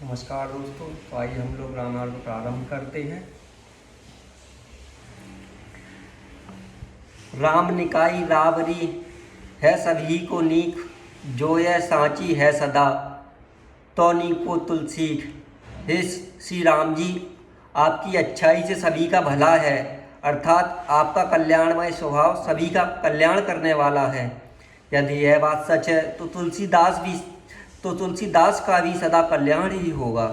नमस्कार दोस्तों। तो आइए हम लोग रामायण को प्रारंभ करते हैं। राम निकाई रावरी है सभी को नीक, जो यह सांची है सदा तो नीको तुलसी। हे श्री राम जी, आपकी अच्छाई से सभी का भला है, अर्थात आपका कल्याणमय स्वभाव सभी का कल्याण करने वाला है। यदि यह बात सच है तो तुलसीदास का भी सदा कल्याण ही होगा।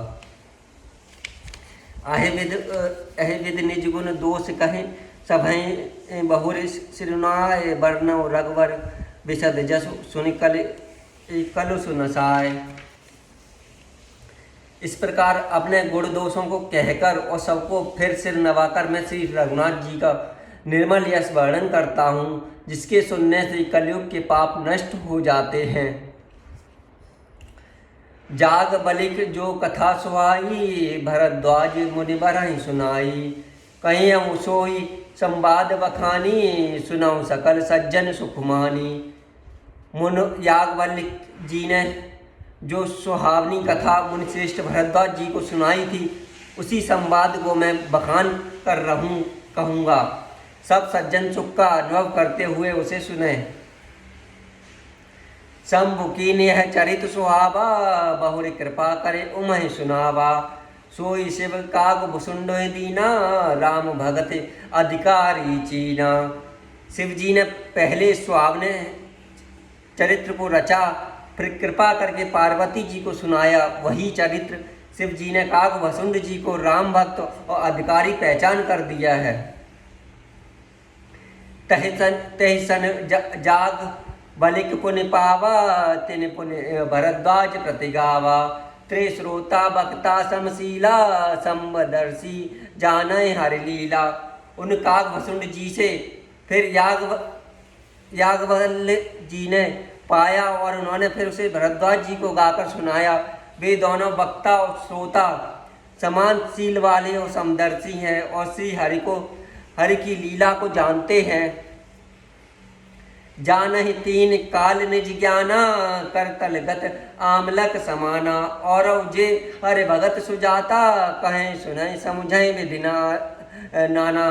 अहे विद निज गुण दोष कहें, सभय बहुर सिरुनाय वर्णव रघुवर विशद जस सुन कल सुनसाय। इस प्रकार अपने गुण दोषों को कहकर और सबको फिर सिर नवाकर मैं श्री रघुनाथ जी का निर्मल यश वर्णन करता हूँ, जिसके सुनने से कलयुग के पाप नष्ट हो जाते हैं। जाग बलिक जो कथा सुहाई, भरद्वाज मुनि बरहि सुनाई। कहीं हम सोई संवाद बखानी, सुनाऊं सकल सज्जन सुखमानी। मुन याज्ञवल्क्य जी ने जो सुहावनी कथा मुनिश्रेष्ठ भरद्वाज जी को सुनाई थी, उसी संवाद को मैं बखान कर कहूँगा। सब सज्जन सुख का अनुभव करते हुए उसे सुने। शंभु कीन यह चरित सुहावा, बहुरी कृपा करे उमहि सुनावा। सोई शिव काग भुसुंड दीना, राम भगत अधिकारी चीना। शिव जी ने पहले सुहावने चरित्र को रचा, फिर कृपा करके पार्वती जी को सुनाया। वही चरित्र शिव जी ने काग भसुंड जी को राम भक्त और अधिकारी पहचान कर दिया है। तहि सन जाग बलिक पुण्य पावा, तिन पुण्य भरद्वाज प्रतिगावा। त्रिश्रोता वक्ता समशीला, संबदर्शी जानय हरि लीला। उन काग भसुंड जी से फिर याज्ञवल्क्य जी ने पाया और उन्होंने फिर उसे भरद्वाज जी को गाकर सुनाया। वे दोनों वक्ता और श्रोता समानशील वाले और समदर्शी हैं और श्री हरि की लीला को जानते हैं। जानहि तीन काल निज ज्ञाना, करतल गत आमलक समाना। और जे हरि भगत सुजाता, कहें सुनहि समझहि विधि नाना।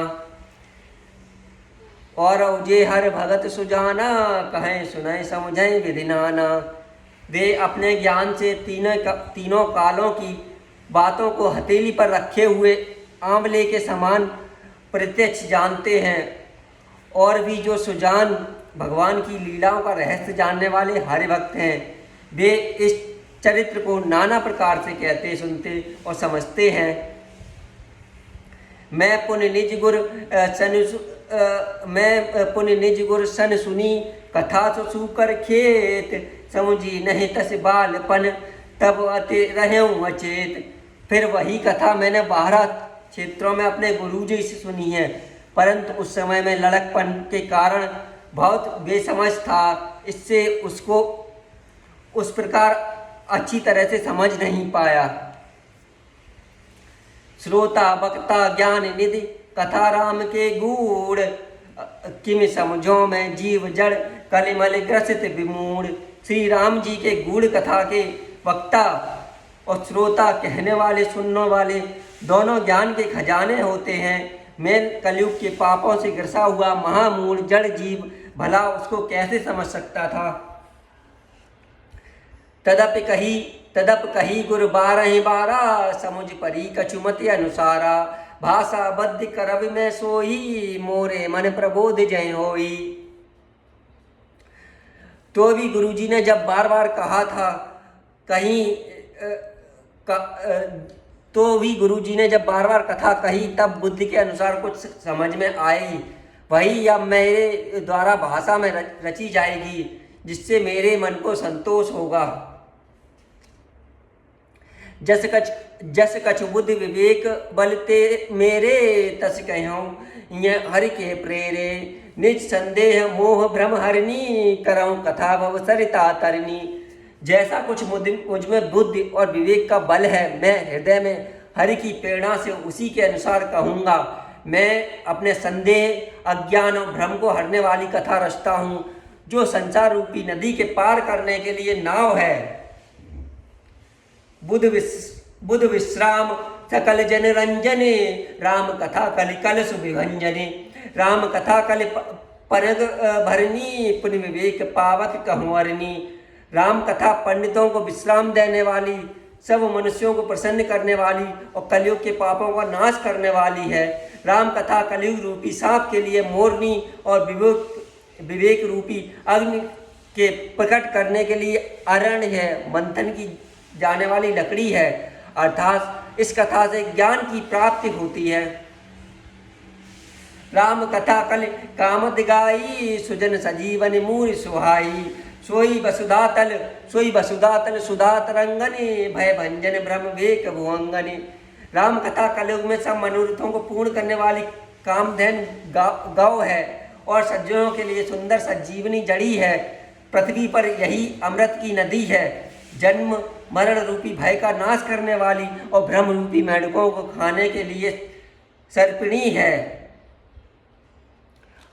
और जे हरि भगत सुजाना, कहें सुनहि समझहि विधि नाना। वे अपने ज्ञान से तीनों कालों की बातों को हथेली पर रखे हुए आंवले के समान प्रत्यक्ष जानते हैं। और भी जो सुजान भगवान की लीलाओं का रहस्य जानने वाले हरि भक्त हैं, वे इस चरित्र को नाना प्रकार से कहते, सुनते और समझते हैं। मैं पुण्य निज गुर सन सुनी, कथा तो सुकर खेत। समुझी नहीं तस बालपन, तब अति रहूं अचेत। फिर वही कथा मैंने 12 क्षेत्रों में अपने गुरु जी से सुनी है, परंतु उस समय में लड़कपन के कारण बहुत बेसमझ था, इससे उसको उस प्रकार अच्छी तरह से समझ नहीं पाया। श्रोता वक्ता ज्ञान निधि, कथा राम के गूढ़। किम समझो में जीव जड़, कलिमल ग्रसित विमूढ़। श्री राम जी के गूढ़ कथा के वक्ता और श्रोता कहने वाले सुनने वाले दोनों ज्ञान के खजाने होते हैं। मैं कलयुग के पापों से ग्रसा हुआ महामूढ़ जड़ जीव भला उसको कैसे समझ सकता था। तदप कही गुर 12 समुझ परी कछुमति अनुसारा। भाषा बद्ध करब में सोई, मोरे मन प्रबोध जय होई। तो भी गुरुजी ने जब बार बार कहा था कथा कही, तब बुद्धि के अनुसार कुछ समझ में आई। वही अब मेरे द्वारा भाषा में रची जाएगी, जिससे मेरे मन को संतोष होगा। जस कछ बुद्धि विवेक बलते मेरे, तस कहूँ ये हरि के प्रेरे। निज संदेह मोह भ्रम हरनी, करऊँ कथा भव सरिता तरनी। जैसा कुछ मुझ में बुद्धि और विवेक का बल है, मैं हृदय में हरि की प्रेरणा से उसी के अनुसार कहूँगा। मैं अपने संदेह अज्ञान और भ्रम को हरने वाली कथा रचता हूँ, जो संसार रूपी नदी के पार करने के लिए नाव है। बुध विश्राम सकल जन रंजने, राम कथा कलि कलश विभंजने। राम कथा कलि परग भरनी, पुण्य विवेक पावक कहवरनी। राम कथा पंडितों को विश्राम देने वाली, सब मनुष्यों को प्रसन्न करने वाली और कलयुग के पापों का नाश करने वाली है। राम कथा कलयुग रूपी सांप के लिए मोरनी और विवेक रूपी अग्नि के प्रकट करने के लिए अरण्य है, मंथन की जाने वाली लकड़ी है। अर्थात इस कथा से ज्ञान की प्राप्ति होती है। राम कथा कल कामद गाई, सुजन सजीवन मूर सुहाई। सोई वसुधातल सुधा तरंगने, भय भंजन ब्रह्म वेक भुवंगने। राम कथा कलयुग में सब मनोरथों को पूर्ण करने वाली कामधेन गौ है और सज्जनों के लिए सुंदर संजीवनी जड़ी है। पृथ्वी पर यही अमृत की नदी है, जन्म मरण रूपी भय का नाश करने वाली और ब्रह्म रूपी मेढकों को खाने के लिए सर्पिणी है।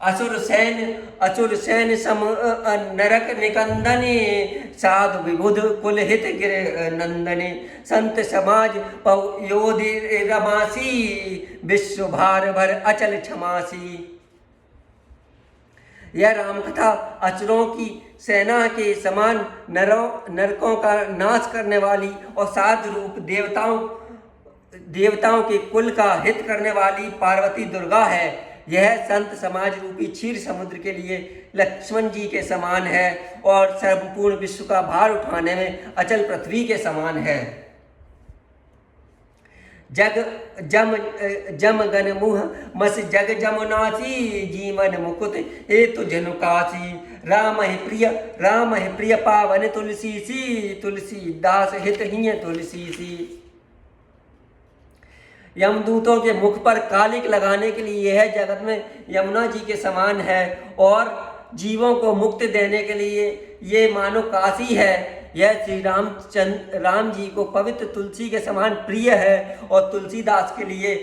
असुर सैन सम नरक निकंदने, साधु विबुध कुल हित गिर नंदने। संत समाज पवयोधि रमासी, विश्व भार भर अचल क्षमासी। यह रामकथा असुरों की सेना के समान नरकों का नाश करने वाली और साधु रूप देवताओं के कुल का हित करने वाली पार्वती दुर्गा है। यह संत समाज रूपी क्षीर समुद्र के लिए लक्ष्मण जी के समान है और संपूर्ण विश्व का भार उठाने में अचल पृथ्वी के समान है। जम गन मुह मस जग जमुनासी, जीवन मुकुट हेतु जनुकासी। राम है प्रिय पावन तुलसी सी, तुलसी दास हित हिय तुलसी सी। यमदूतों के मुख पर कालिक लगाने के लिए यह जगत में यमुना जी के समान है और जीवों को मुक्ति देने के लिए ये मानो काशी है। यह श्री राम जी को पवित्र तुलसी के समान प्रिय है और तुलसीदास के लिए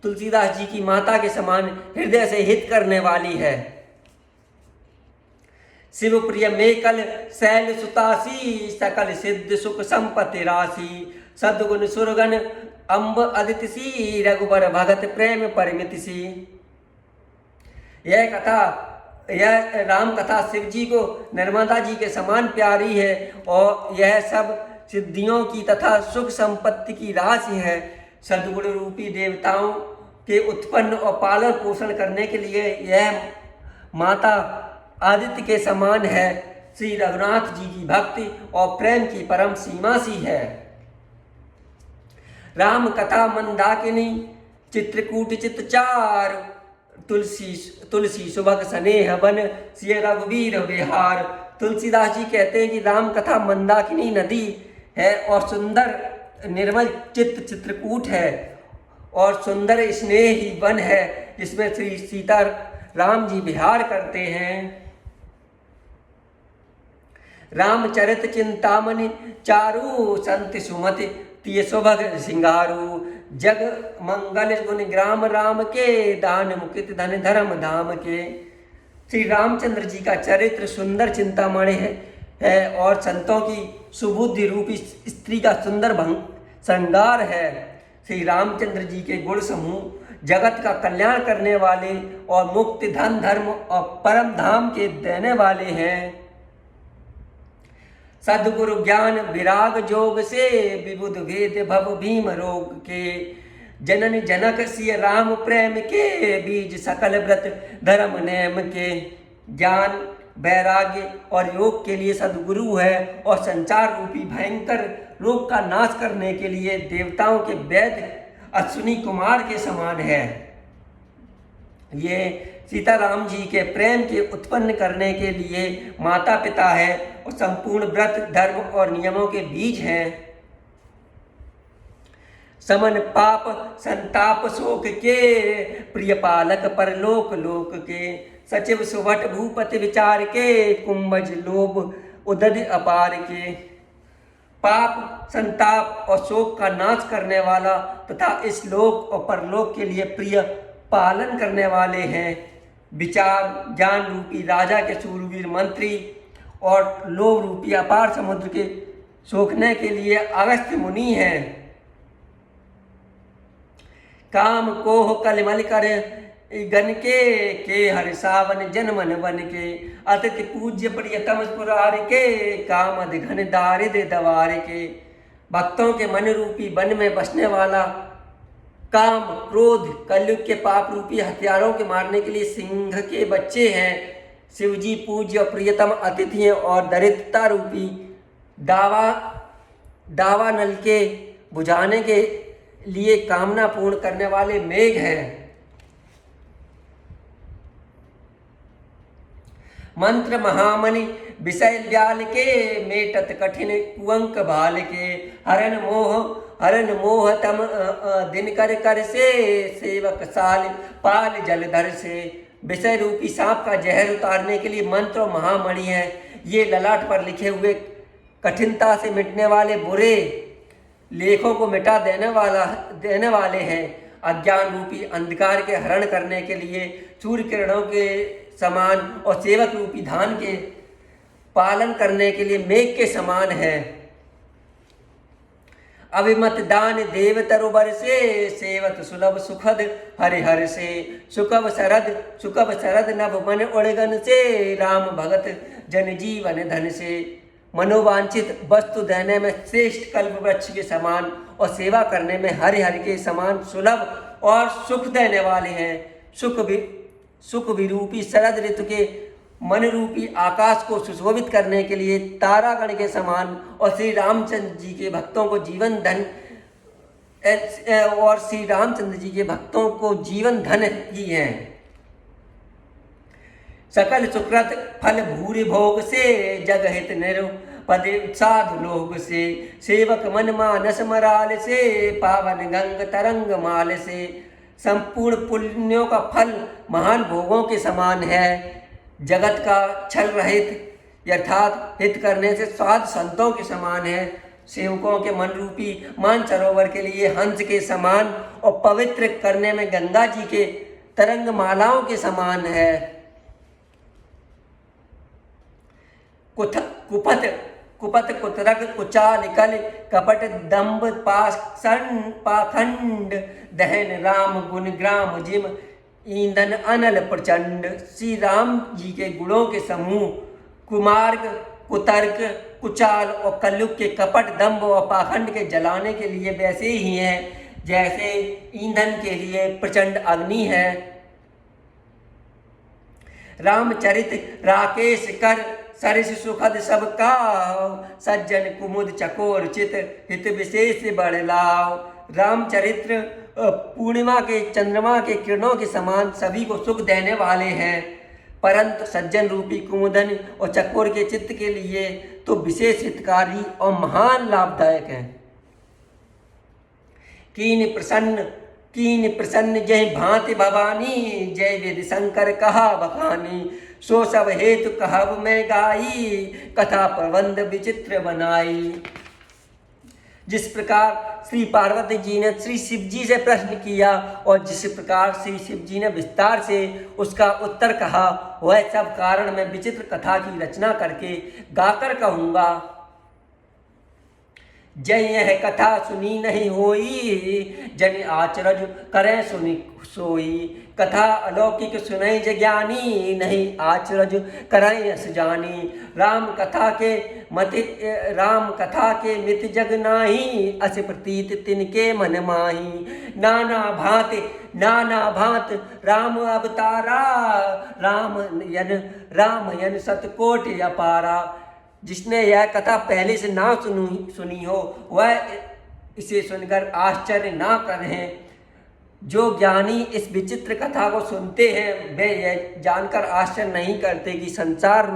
तुलसीदास जी की माता के समान हृदय से हित करने वाली है। शिव प्रिय मेकल शैल सुतासी, सकल सिद्ध सुख संपत्ति राशि। सद्गुण सुरगन अम्ब अदिति सी, रघुबर भगत प्रेम परिमिति सी। यह राम कथा शिव जी को नर्मदा जी के समान प्यारी है और यह सब सिद्धियों की तथा सुख संपत्ति की राशि है। सद्गुण रूपी देवताओं के उत्पन्न और पालन पोषण करने के लिए यह माता आदित्य के समान है। श्री रघुनाथ जी की भक्ति और प्रेम की परम सीमा सी है। राम कथा मंदाकिनी चित्रकूट चितचार, तुलसी सुभग स्नेह बन सिय रघुवीर विहार। तुलसीदास जी कहते हैं कि राम कथा मंदाकिनी नदी है और सुंदर निर्मल चित्रकूट है और सुंदर स्नेही वन है, जिसमें श्री सीता राम जी विहार करते हैं। रामचरित चिंतामणि चारु, संत सुमति तिय सुभग सिंगारू। जग मंगल गुण ग्राम राम के, दान मुकित धन धर्म धाम के। श्री रामचंद्र जी का चरित्र सुंदर चिंतामणि है और संतों की सुबुद्धि रूपी स्त्री का सुंदर श्रृंगार है। श्री रामचंद्र जी के गुण समूह जगत का कल्याण करने वाले और मुक्ति धन धर्म और परम धाम के देने वाले हैं। सद्गुरु ज्ञान विराग जोग से, विबुध वेद भव भीम रोग के। जनन जनक सिय राम प्रेम के, बीज सकल व्रत धर्म नेम के। ज्ञान वैराग्य और योग के लिए सद्गुरु है और संचार रूपी भयंकर रोग का नाश करने के लिए देवताओं के वैद्य अश्विनी कुमार के समान है। ये सीताराम जी के प्रेम के उत्पन्न करने के लिए माता पिता है और संपूर्ण व्रत धर्म और नियमों के बीज हैं। समन पाप संताप शोक के, प्रिय पालक परलोक लोक के। सचिव सुभट भूपति विचार के, कुंभज लोभ उदध अपार के। पाप संताप और शोक का नाश करने वाला तथा इस लोक और परलोक के लिए प्रिय पालन करने वाले हैं। विचार ज्ञान रूपी राजा के शूरवीर मंत्री और लोभ रूपी अपार समुद्र के सोखने के लिए अगस्त्य मुनि हैं। काम कोह कलिमल कर गन के हर सावन जन मन बन के, अतिथि पूज्य प्रियतम पुरार के, काम अधिघन दारिद दवार के। भक्तों के मन रूपी वन में बसने वाला काम, क्रोध, कलयुग के पाप रूपी हथियारों के मारने के लिए सिंह के बच्चे हैं। शिवजी पूज्य प्रियतम अतिथि हैं और दरिद्रता रूपी दावा नल के बुझाने के लिए कामना पूर्ण करने वाले मेघ हैं। मंत्र महामणि विषय व्याल के, मेटत कठिन कुअंक भाल के। हरन मोह तम दिन कर से, सेवक साल पाल जलधर से। विषय रूपी सांप का जहर उतारने के लिए मंत्र और महामणि है। ये ललाट पर लिखे हुए कठिनता से मिटने वाले बुरे लेखों को मिटा देने वाले हैं। अज्ञान रूपी अंधकार के हरण करने के लिए सूर्य किरणों के समान और सेवक रूपी धान के पालन करने के लिए मेघ के समान है। अभिमत दान देव तरुबर से, सेवत सुलभ सुखद हरिहर से। सुकब शरद नभ मन उड़गन से, राम भगत जन जीवन धन से। मनोवांछित वस्तु देने में श्रेष्ठ कल्प वृक्ष के समान और सेवा करने में हरिहर के समान सुलभ और सुख देने वाले हैं। सुख विरूपी शरद ऋतु के मन रूपी आकाश को सुशोभित करने के लिए तारागण के समान और श्री रामचंद्र जी के भक्तों को जीवन धन ही है। सकल सुकृत फल भूरि भोग से, जग हित निरुपद साधु लोग से। सेवक मन मानस मराल से, पावन गंग तरंग माल से। संपूर्ण पुण्यों का फल महान भोगों के समान है। जगत का छल रहित यथार्थ हित करने से साध संतों के समान है। सेवकों के मन रूपी मानसरोवर के लिए हंस के समान और पवित्र करने में गंगा जी के तरंग मालाओं के समान है। कुपत कुतरक कुचाल कल कपट दम्भ पाखंड दहन राम गुण ग्राम जिम ईंधन अनल प्रचंड। श्री राम जी के गुणों के समूह कुमार्ग, कुतर्क, कुचाल और कलयुग के कपट, दंभ और पाखंड के जलाने के लिए वैसे ही हैं जैसे ईंधन के लिए प्रचंड अग्नि है। रामचरित राकेश कर सरिस सुखद सबका, सज्जन कुमुद चकोर चित हित विशेष बड़लाव। रामचरित्र पूर्णिमा के चंद्रमा के किरणों के समान सभी को सुख देने वाले हैं, परंतु सज्जन रूपी कुमुदन और चकोर के चित्त के लिए तो विशेष हितकारी और महान लाभदायक है। कीन प्रसन्न जय भांति भवानी, जय वेद शंकर कहा बखानी। सो सब हेतु कहब मैं गाई, कथा प्रबंध विचित्र बनाई। जिस प्रकार श्री पार्वती जी ने श्री शिव जी से प्रश्न किया और जिस प्रकार श्री शिव जी ने विस्तार से उसका उत्तर कहा, वह सब कारण मैं विचित्र कथा की रचना करके गाकर कहूँगा। जय यह कथा सुनी नहीं होई, जन आचरज करें सुनी सोई। कथा अलौकिक सुनई ज्ञानी, नहीं आचरज करें अस जानी। राम कथा के मित जग नाही, अस प्रतीत तिनके मन माही। नाना भांत राम अवतारा, राम यन सतकोटि अपारा। जिसने यह कथा पहले से ना सुनी हो वह इसे सुनकर आश्चर्य ना करें। जो ज्ञानी इस विचित्र कथा को सुनते हैं वे यह जानकर आश्चर्य नहीं करते कि संसार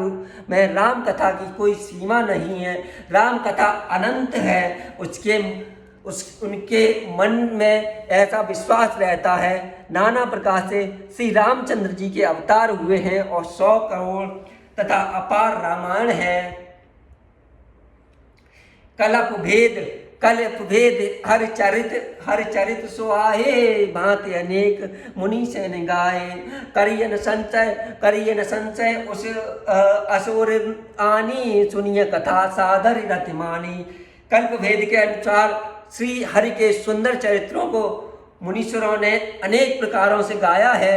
में राम कथा की कोई सीमा नहीं है। राम कथा अनंत है। उनके मन में ऐसा विश्वास रहता है। नाना प्रकार से श्री रामचंद्र जी के अवतार हुए हैं और 100 करोड़ तथा अपार रामायण है। कलप भेद कल्प भेद हर चरित सुहाए, भांति अनेक मुनि से गाए। करियन संचय उस असुर आनी, सुनिय कथा सादर रति मानी। कल्प भेद के अनुसार श्री हरि के सुंदर चरित्रों को मुनीश्वरों ने अनेक प्रकारों से गाया है।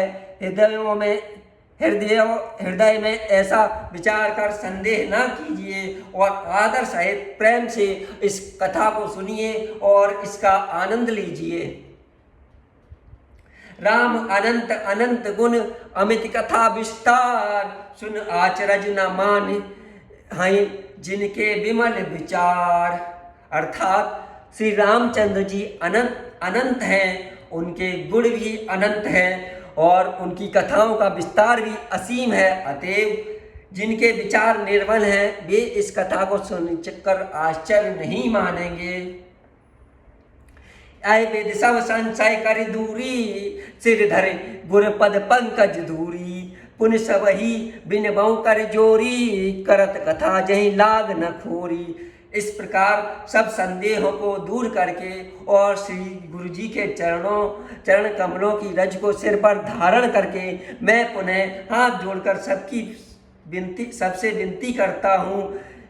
हृदय में ऐसा विचार कर संदेह न कीजिए और आदर सहित प्रेम से इस कथा को सुनिए और इसका आनंद लीजिए। राम अनंत अनंत गुण अमित कथा विस्तार, सुन आचरज न मान हैं जिनके विमल विचार। अर्थात श्री रामचंद्र जी अनंत हैं, उनके गुण भी अनंत हैं और उनकी कथाओं का विस्तार भी असीम है। अतएव जिनके विचार निर्मल हैं वे इस कथा को सुनकर आश्चर्य नहीं मानेंगे। आय वेद सब संशय कर दूरी, सिर धरे गुर पद पंकज दूरी। पुन सब ही बिन बहु कर जोरी, करत कथा जही लाग न खोरी। इस प्रकार सब संदेहों को दूर करके और श्री गुरु जी के चरण कमलों की रज को सिर पर धारण करके मैं पुनः हाथ जोड़कर सबसे विनती करता हूँ,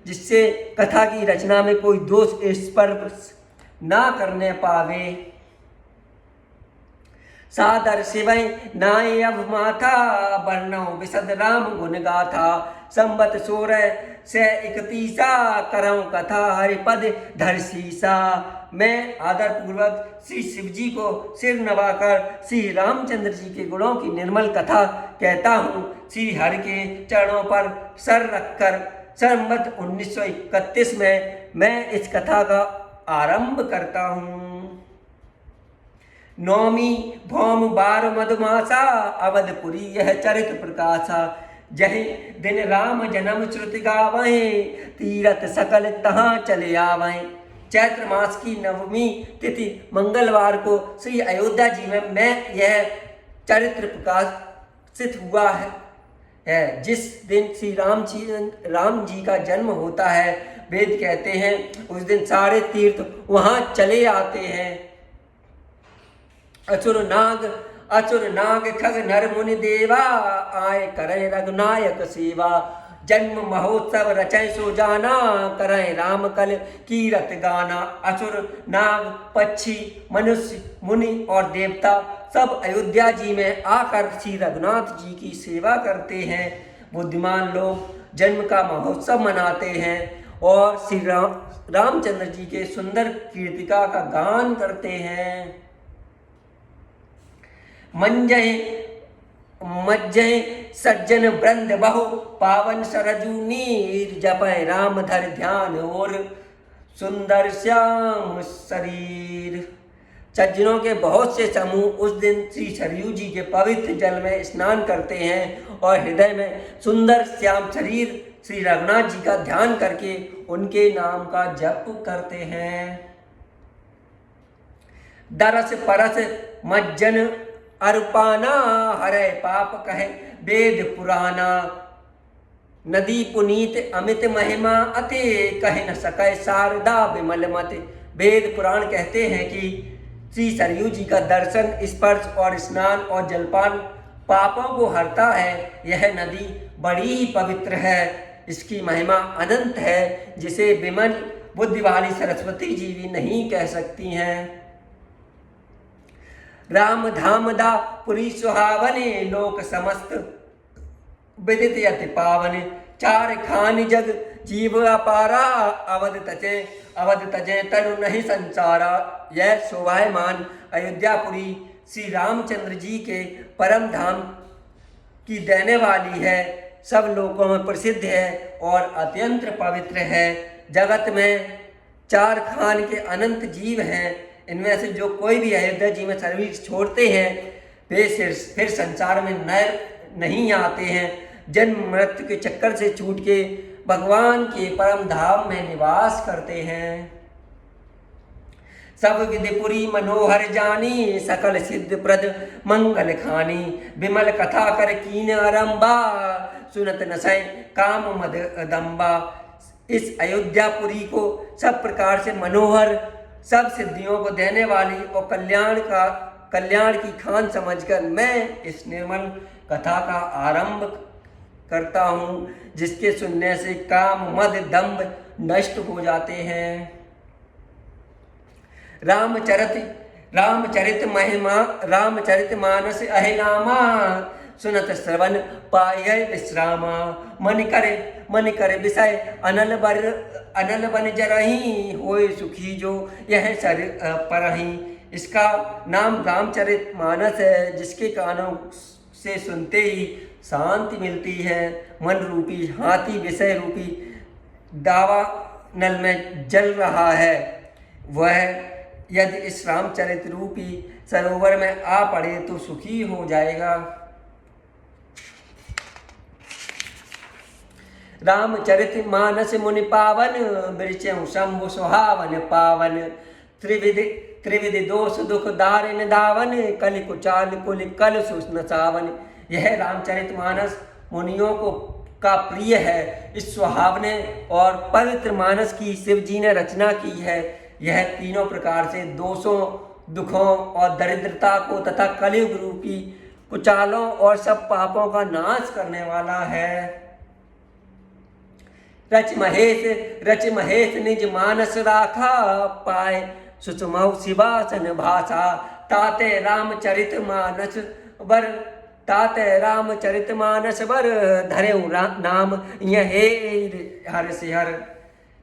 जिससे कथा की रचना में कोई दोष स्पर्श ना करने पावे। सादर शिवय नाय अब माथा, वर्णो विशद राम गुण गाथा। संबत 1631 करऊं कथा, हरिपद धर शीसा। मैं आदर पूर्वक श्री शिव जी को सिर नवाकर श्री रामचंद्र जी के गुणों की निर्मल कथा कहता हूँ। श्री हरि के चरणों पर सर रखकर संबत 1931 में मैं इस कथा का आरंभ करता हूँ। नौमी भौम बार मधुमासा, अवधपुरी यह चरित प्रकाशा। जहि दिन राम जन्म श्रुति गावें, तीरथ सकल तहाँ चले आवें। चैत्र मास की नवमी तिथि मंगलवार को श्री अयोध्या जी में मैं यह चरित्र प्रकाशित हुआ है। जिस दिन श्री राम जी का जन्म होता है, वेद कहते हैं उस दिन सारे तीर्थ वहाँ चले आते हैं। अचुर नाग खग नर मुनि देवा, आए करें रघुनायक सेवा। जन्म महोत्सव रचय सो जाना, करें राम कल कीरत गाना। असुर नाग पक्षी मनुष्य मुनि और देवता सब अयोध्या जी में आकर श्री रघुनाथ जी की सेवा करते हैं। बुद्धिमान लोग जन्म का महोत्सव मनाते हैं और श्री रामचंद्र जी के सुंदर कीर्तिका का गान करते हैं। मज्जय सज्जन वृंद बहु, पावन सरजू नीर। जपय राम धर ध्यान और सुंदर श्याम शरीर। सज्जनों के बहुत से समूह उस दिन श्री सरयू जी के पवित्र जल में स्नान करते हैं और हृदय में सुंदर श्याम शरीर श्री रघुनाथ जी का ध्यान करके उनके नाम का जप करते हैं। दरस परस मज्जन अरुपाना, हरे पाप कहे वेद पुराना। नदी पुनीत अमित महिमा अति, कहे न सके शारदा विमल मत। वेद पुराण कहते हैं कि श्री सरयू जी का दर्शन, स्पर्श और स्नान और जलपान पापों को हरता है। यह नदी बड़ी ही पवित्र है, इसकी महिमा अनंत है, जिसे विमल बुद्धि वाली सरस्वती जी भी नहीं कह सकती हैं। राम धाम दा पुरी सुहावने, लोक समस्त विदित अति पावन। चार खान जग जीव अपारा, अवध तजे तनु नहीं संसारा। यह शोभायमान अयोध्यापुरी श्री रामचंद्र जी के परम धाम की देने वाली है, सब लोकों में प्रसिद्ध है और अत्यंत पवित्र है। जगत में चार खान के अनंत जीव हैं, इनमें से जो कोई भी अयोध्या जी में शरीर छोड़ते हैं वे फिर संसार में नहीं आते हैं। जन्म मृत्यु के चक्कर से छूट के भगवान के परम धाम में निवास करते हैं। सब विधिपुरी मनोहर जानी, सकल सिद्ध प्रद मंगल खानी। विमल कथा कर कीन आरंबा, सुनत नसै काम मद दम्बा। इस अयोध्यापुरी को सब प्रकार से मनोहर सब सिद्धियों को देने वाली और कल्याण की खान समझकर मैं इस निर्मल कथा का आरंभ करता हूँ, जिसके सुनने से काम मद दंभ नष्ट हो जाते हैं। रामचरित मानस अहिनामा, सुनत श्रवण पाय विश्रामा। मन करे विषय अनल बन जरही, होए सुखी जो यह सर परही। इसका नाम रामचरित मानस है, जिसके कानों से सुनते ही शांति मिलती है। मन रूपी हाथी विषय रूपी दावा नल में जल रहा है, वह यदि इस रामचरित रूपी सरोवर में आ पड़े तो सुखी हो जाएगा। रामचरित मानस मुनि पावन, वृक्षं शंभु सुहावन पावन। त्रिविधि दोष दुख दारिन दावन, कलि कुचाल कुल कल सुष्ण सावन। यह रामचरित मानस मुनियों को का प्रिय है। इस सुहावने और पवित्र मानस की शिव जी ने रचना की है। यह तीनों प्रकार से दोषों, दुखों और दरिद्रता को तथा कलयुग रूपी कुचालों और सब पापों का नाश करने वाला है। रच महेश निज मानस राखा, पाए सुषमौ शिवासन भाषा। ताते रामचरित मानस बर, धरेउ नाम यहे हर सिहर।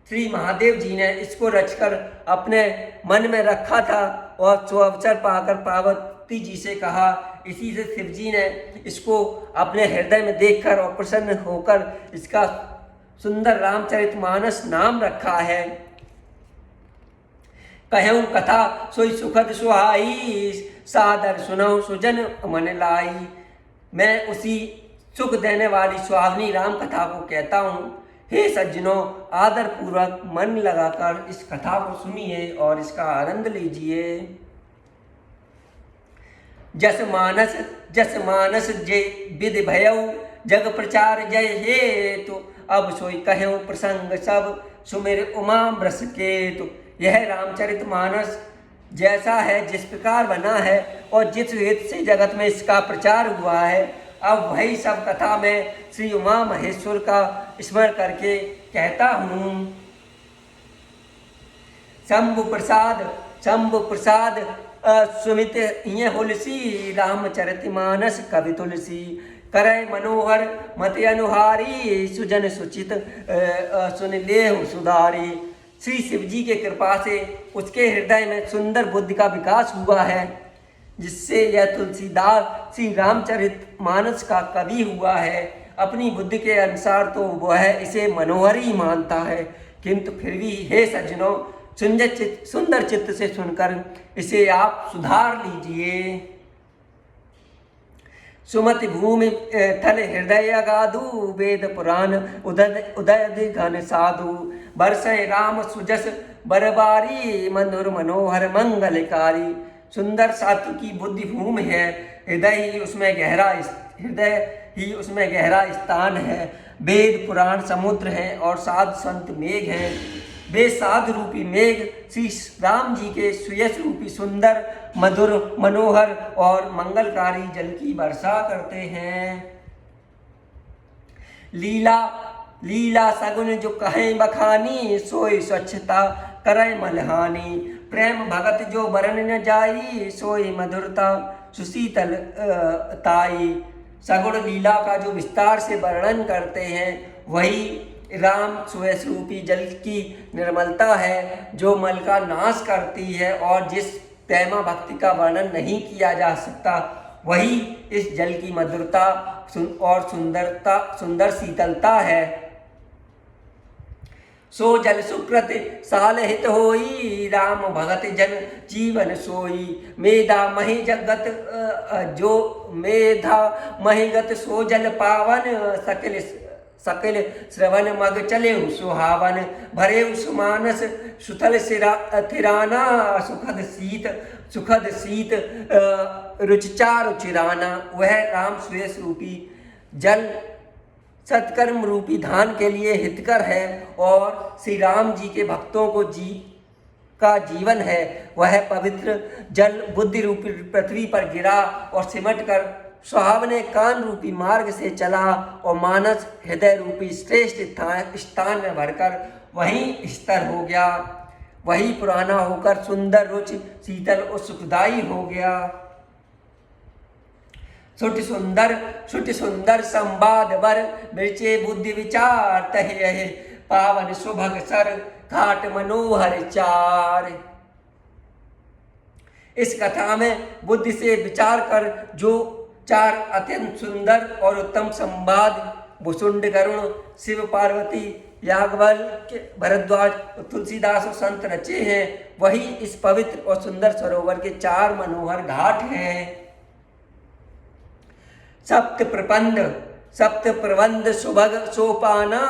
श्री महादेव जी ने इसको रचकर अपने मन में रखा था और सुअवसर पाकर पार्वती जी से कहा। इसी से शिव जी ने इसको अपने हृदय में देखकर और प्रसन्न होकर इसका सुंदर रामचरित मानस नाम रखा है। कहूँ कथा सोई सुखद सुहाई, सादर सुनऊ सुजन मन लाई। मैं उसी सुख देने वाली सुहावनी राम कथा को कहता हूँ। हे सज्जनों, आदर पूर्वक मन लगाकर इस कथा को सुनिए और इसका आनंद लीजिए। जस मानस जे विधि भयऊ, जग प्रचार जय हेतु। अब सोई कहूँ प्रसंग सब, सुमिर उमा ब्रस केतु। यह रामचरित मानस जैसा है, जिस प्रकार बना है और जिस हेतु से जगत में इसका प्रचार हुआ है, अब वही सब कथा में श्री उमा महेश्वर का स्मरण करके कहता हूँ। शंभु प्रसाद सुमित ये हुलसी, रामचरित मानस कवि तुलसी। करय मनोहर मत अनुहारी, सुजन सुचित सुन लेहु सुधारी। श्री शिव जी के कृपा से उसके हृदय में सुंदर बुद्धि का विकास हुआ है, जिससे यह तुलसीदास श्री रामचरित मानस का कवि हुआ है। अपनी बुद्धि के अनुसार तो वह इसे मनोहर ही मानता है, किंतु फिर भी हे सज्जनों, सुंदर चित्त से सुनकर इसे आप सुधार लीजिए। सुमति भूमि थल हृदय अगाधु, वेद पुराण उदय घन साधु। बरसय राम सुजस बरबारी, मधुर मनोहर मंगलकारी। सुंदर सात्विक की बुद्धि भूमि है, हृदय ही उसमें गहरा स्थान है। वेद पुराण समुद्र है और साधु संत मेघ हैं। वे साधु रूपी मेघ श्री राम जी के सुयश रूपी सुंदर, मधुर, मनोहर और मंगलकारी जल की वर्षा करते हैं। लीला सगुन जो कहें बखानी, सोई स्वच्छता करय मलहानी। प्रेम भगत जो बरन न जाई, सोई मधुरता सुशीतल ताई। सगुण लीला का जो विस्तार से वर्णन करते हैं, वही राम स्वरूपी जल की निर्मलता है, जो मल का नाश करती है और जिस प्रेमा भक्ति का वर्णन नहीं किया जा सकता, वही इस जल की मधुरता और सुंदर शीतलता है। सो जल सुकृत साल हित होई, राम भगत जन जीवन सोई। मेधा महिगत सो जल पावन, सकल श्रवण मग चले सुहावन। भरे सुमानस सुथल थिराना, सुखद शीत रुचिचा रुचिराना। वह राम सुयश रूपी जल सत्कर्म रूपी धान के लिए हितकर है और श्री राम जी के भक्तों को का जीवन है वह पवित्र जल बुद्धि रूपी पृथ्वी पर गिरा और सिमट कर सुहावने कान रूपी मार्ग से चला और मानस हृदय रूपी श्रेष्ठ स्थान में भरकर वहीं स्थिर हो गया। वही पुराना होकर सुंदर रुचि शीतल और सुखदायी हो गया। सुट सुंदर संवाद वर मिर्चे बुद्धि विचार तहे पावन सुभग सर घाट मनोहर चार। इस कथा में बुद्धि से विचार कर जो चार अत्यंत सुंदर और उत्तम संवाद भुसुंड गरुण शिव पार्वती याज्ञवल भरद्वाज तुलसीदास और संत रचे हैं वही इस पवित्र और सुंदर सरोवर के चार मनोहर घाट हैं। सप्त प्रबंध सुभग सोपाना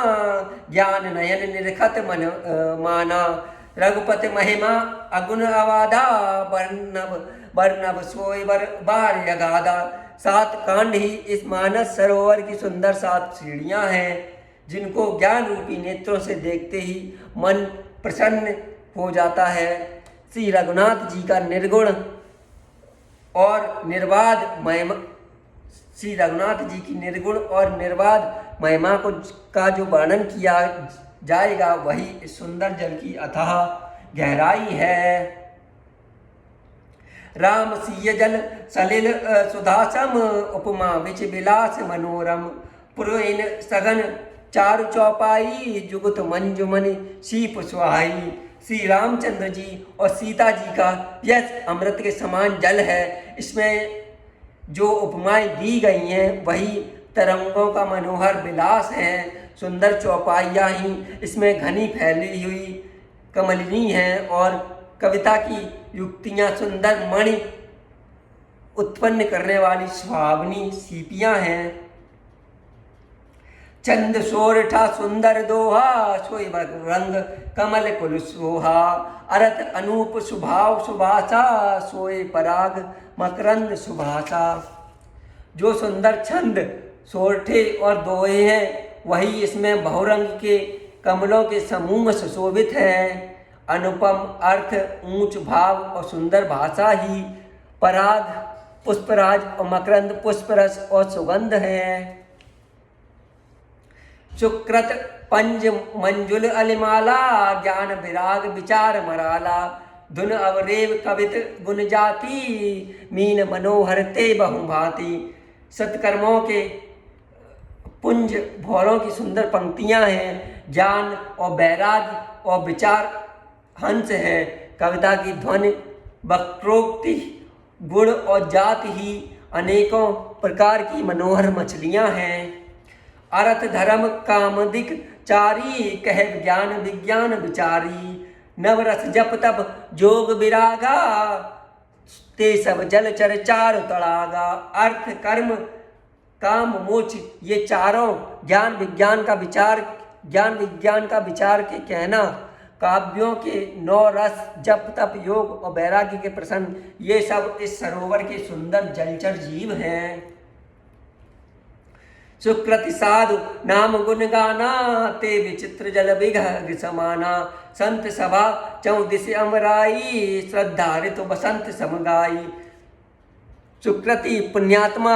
ज्ञान नयन निरखत मन माना रघुपति महिमा अगुण अवादा वर्णव सोय बार यगादा। 7 कांड ही इस मानस सरोवर की सुंदर 7 सीढ़ियां हैं जिनको ज्ञान रूपी नेत्रों से देखते ही मन प्रसन्न हो जाता है। श्री रघुनाथ जी का निर्गुण और निर्बाध महिमा श्री रघुनाथ जी की निर्गुण और निर्बाध महिमा का जो वर्णन किया जाएगा वही इस सुंदर जल की अथाह गहराई है। राम सिय जल सलिल सुधासम उपमा विच विलास मनोरम पुरैन सघन चारु चौपाई जुगत मंजुमनि शीप सुहाई। श्री रामचंद्र जी और सीता जी का यह अमृत के समान जल है। इसमें जो उपमाएं दी गई हैं वही तरंगों का मनोहर विलास है। सुंदर चौपाइयाँ ही इसमें घनी फैली हुई कमलिनी हैं और कविता की युक्तियाँ सुंदर मणि उत्पन्न करने वाली सुहावनी सीपियाँ हैं। चंद सोरठा सुंदर दोहा सोई रंग कमल कुल सोहा अरत अनूप सुभाव सुभाषा सोए पराग मकरंद सुभाषा। जो सुंदर छंद सोरठे और दोहे हैं वही इसमें बहुरंग के कमलों के समूह सुशोभित हैं। अनुपम अर्थ ऊंच भाव और सुंदर भाषा ही पराग पुष्पराज और मकरंद पुष्परस और सुगंध है। सुकृत पंज मंजुल अलिमाला ज्ञान विराग विचार मराला धुन अवरेव कवित गुण जाति मीन मनोहर ते बहुभांति। सत्कर्मों के पुंज भौरों की सुंदर पंक्तियां हैं। ज्ञान और वैराग्य और विचार हंस है। कविता की ध्वनि वक्रोक्ति गुण और जाति ही अनेकों प्रकार की मनोहर मछलियां हैं। अर्थ धर्म कामदिक चारी कह ज्ञान विज्ञान विचारी नवरस जप तप जोग विरागा ते सब जल चर चार तड़ागा। अर्थ कर्म काम मोक्ष ये चारों ज्ञान विज्ञान का विचार के कहना काव्यों के 9 रस जप तप योग और वैराग्य के प्रसन्न ये सब इस सरोवर के सुंदर जलचर जीव हैं। सुकृति साधु नाम गुण गाना ते विचित्र जल विघ समाना संत सभा 14 अमराई श्रद्धा ऋतु बसंत समगाई। सुकृति पुण्यात्मा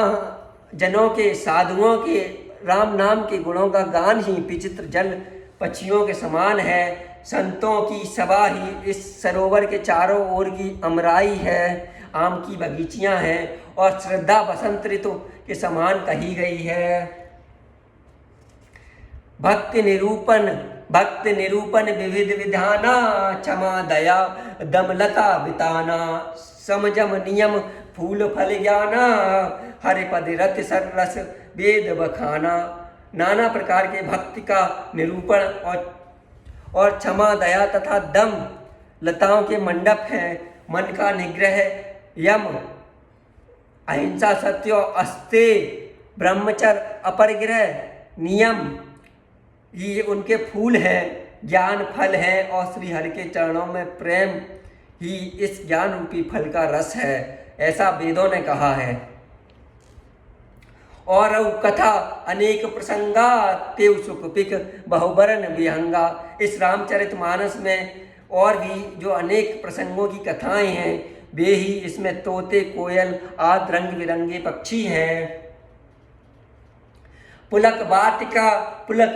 जनों के साधुओं के राम नाम के गुणों का गान ही विचित्र जल पक्षियों के समान है। संतों की सभा ही इस सरोवर के चारों ओर की अमराई है। आम की बगीचियां हैं और श्रद्धा बसंत ऋतु के समान कही गई है। भक्ति निरूपण विविध विधाना क्षमा दया दमलता बिताना समझम नियम फूल फल ज्ञाना हरिपद रति सररस वेद बखाना। नाना प्रकार के भक्ति का निरूपण और क्षमा दया तथा दम लताओं के मंडप हैं। मन का निग्रह यम अहिंसा सत्य अस्तेय ब्रह्मचर्य अपरिग्रह नियम ये उनके फूल हैं। ज्ञान फल है और श्री हरि के चरणों में प्रेम ही इस ज्ञान रूपी फल का रस है ऐसा वेदों ने कहा है। और कथा अनेक प्रसंगा तेव सुख पिक बहुबरन विहंगा। इस रामचरितमानस में और भी जो अनेक प्रसंगों की कथाएं हैं वे ही इसमें तोते, कोयल आदि रंग बिरंगे पक्षी हैं। पुलक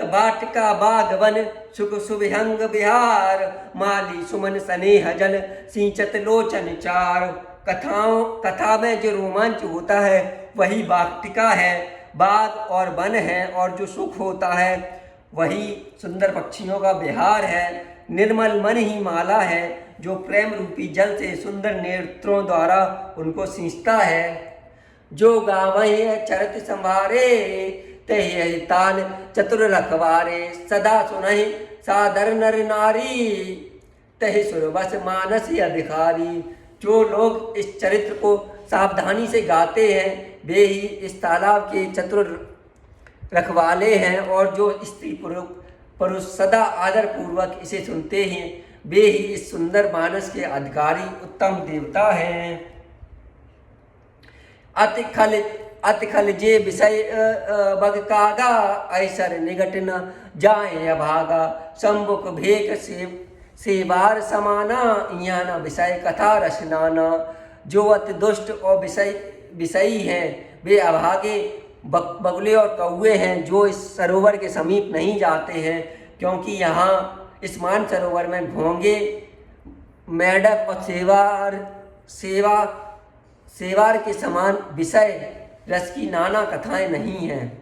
वाटिका बागवन सुख सुविहंग विहार, माली सुमन स्नेह जल सिंचत लोचन चार। कथा में जो रोमांच होता है वही वाटिका है, बाग और वन है, और जो सुख होता है वही सुंदर पक्षियों का विहार है। निर्मल मन ही माला है जो प्रेम रूपी जल से सुंदर नेत्रों द्वारा उनको सींचता है। जो गावहि चरत संभारे तहि तान चतुर रखवारे, सदा सुनहि सादर नर नारी तहि सुरबस मानस अधिकारी। जो लोग इस चरित्र को सावधानी से गाते हैं वे ही इस तालाब के चतुर रखवाले हैं, और जो स्त्री पुरुष सदा आदर पूर्वक इसे सुनते हैं वे ही इस सुंदर मानस के अधिकारी उत्तम देवता हैं। अति खल जे विषय बग कागा, ऐसर निगट न जाए अभागा। सम्मुख भेक सेवार समाना, यहाँ न विषय कथा रसनाना। जो अति दुष्ट और विषयी हैं वे अभागे बगुले और कौवे हैं, जो इस सरोवर के समीप नहीं जाते हैं, क्योंकि यहाँ इस मान सरोवर में घोंगे, मेढक और सेवार के समान विषय रस की नाना कथाएं नहीं हैं।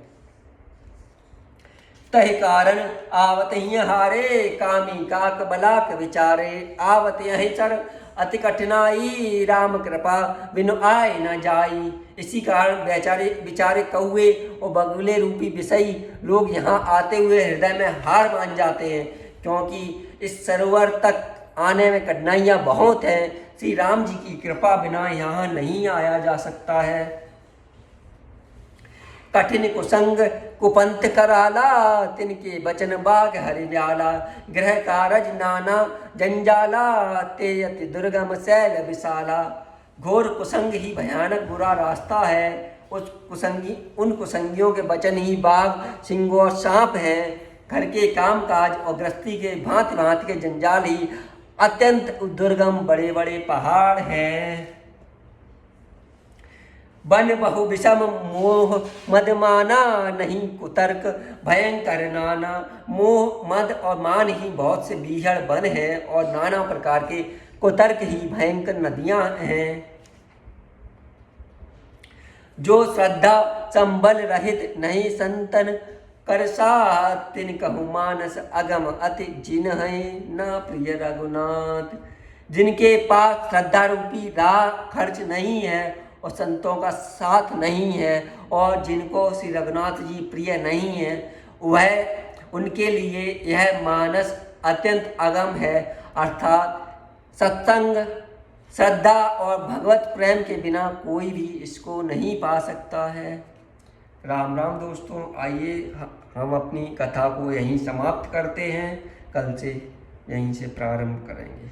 तहि कारण आवत ही हारे, कामी काक बलाक विचारे। आवत यही चर अति कठिनाई, राम कृपा बिनु आए न जाई। इसी कारण बेचारे कौवे और बगुले रूपी विषयी लोग यहाँ आते हुए हृदय में हार मान जाते हैं, क्योंकि इस सरोवर तक आने में कठिनाइयाँ बहुत हैं। श्री राम जी की कृपा बिना यहाँ नहीं आया जा सकता है। कठिन कुसंग कुपंथ कराला, तिनके बचन बाग हरि व्याला। गृह कारज नाना जंजाला, ते अति दुर्गम शैल विशाला। घोर कुसंग ही भयानक बुरा रास्ता है। उन कुसंगियों के वचन ही बाघ, सिंह और सांप हैं। घर के काम काज और गृहस्थी के भांति भांति के जंजाल ही अत्यंत दुर्गम बड़े बड़े पहाड़ हैं। वन बहु विषम मोह मद माना, नहीं कुतर्क भयंकर नाना। मोह मद और मान ही बहुत से बीहड़ वन हैं, और नाना प्रकार के कुतर्क ही भयंकर नदियां हैं। जो श्रद्धा संबल रहित नहीं संतन करसा, तिन कहु मानस अगम अति जिन्है न प्रिय रघुनाथ। जिनके पास श्रद्धा रूपी राह खर्च नहीं है और संतों का साथ नहीं है, और जिनको श्री रघुनाथ जी प्रिय नहीं है, वह उनके लिए यह मानस अत्यंत अगम है। अर्थात सत्संग, श्रद्धा और भगवत प्रेम के बिना कोई भी इसको नहीं पा सकता है। राम राम दोस्तों, आइए हम अपनी कथा को यहीं समाप्त करते हैं, कल से यहीं से प्रारंभ करेंगे।